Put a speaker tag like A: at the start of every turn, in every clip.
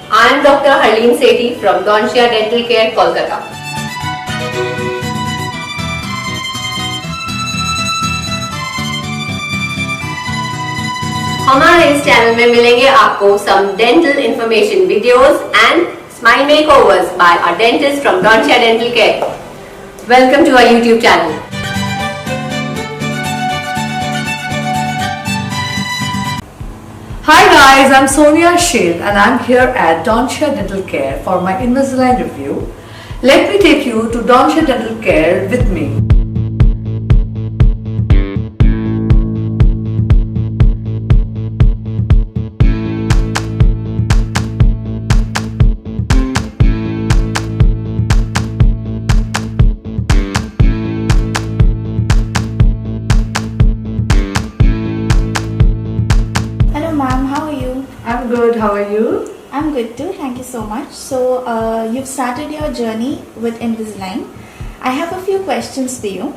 A: I am Dr. Harleen Sethi from Dontia Dental Care, Kolkata. हमारे इस channel में मिलेंगे आपको some dental information videos and smile makeovers by our dentist from Dontia Dental Care. Welcome to our YouTube channel.
B: Hi guys, I'm Sonia Shil and I'm here at Dontia Dental Care for my Invisalign review. Let me take you to Dontia Dental Care with me. I'm good, how are you?
C: I'm good too, thank you so much. So, you've started your journey with Invisalign. I have a few questions for you.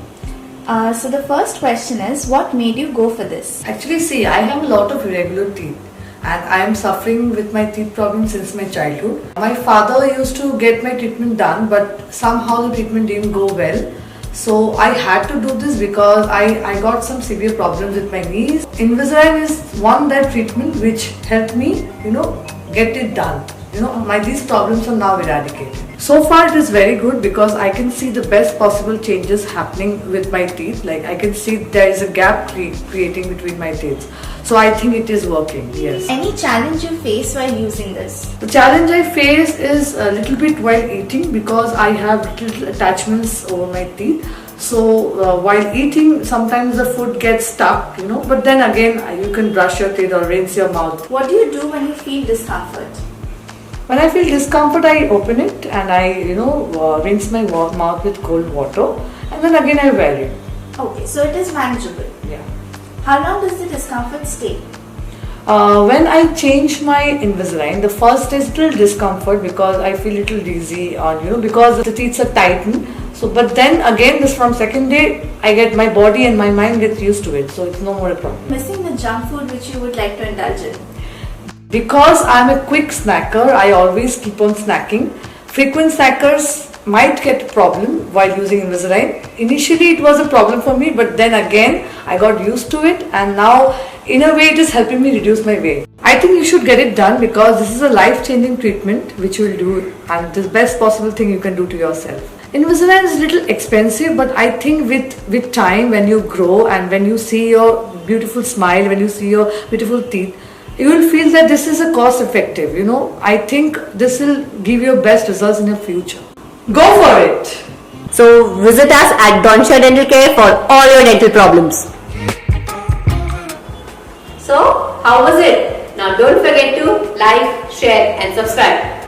C: So the first question is, what made you go for this?
B: Actually, see, I have a lot of irregular teeth and I am suffering with my teeth problem since my childhood. My father used to get my treatment done, but somehow the treatment didn't go well. So I had to do this because I got some severe problems with my knees. Invisalign is that treatment which helped me, get it done. These problems are now eradicated. So far it is very good because I can see the best possible changes happening with my teeth. Like I can see there is a gap creating between my teeth. So I think it is working, yes.
C: Any challenge you face while using this?
B: The challenge I face is a little bit while eating because I have little attachments over my teeth. So while eating, sometimes the food gets stuck, but then again you can brush your teeth or rinse your mouth.
C: What do you do when you feel discomfort?
B: When I feel discomfort, I open it and I, rinse my mouth with cold water and then again I wear it.
C: Okay, so it is manageable.
B: Yeah.
C: How long does the discomfort stay?
B: When I change my Invisalign, the first is little discomfort because I feel little dizzy or because the teeth are tightened. So, but then again, this from second day, I get my body and my mind gets used to it. So it's no more a problem.
C: Missing the junk food which you would like to indulge in?
B: Because I'm a quick snacker, I always keep on snacking. Frequent snackers might get a problem while using Invisalign. Initially it was a problem for me, but then again I got used to it and now in a way it is helping me reduce my weight. I think you should get it done because this is a life-changing treatment which you will do and the best possible thing you can do to yourself. Invisalign is a little expensive, but I think with time, when you grow and when you see your beautiful smile, when you see your beautiful teeth, you will feel that this is a cost effective. I think this will give you best results in your future. Go for it!
A: So visit us at Dontia Dental Care for all your dental problems. So, how was it? Now don't forget to like, share and subscribe.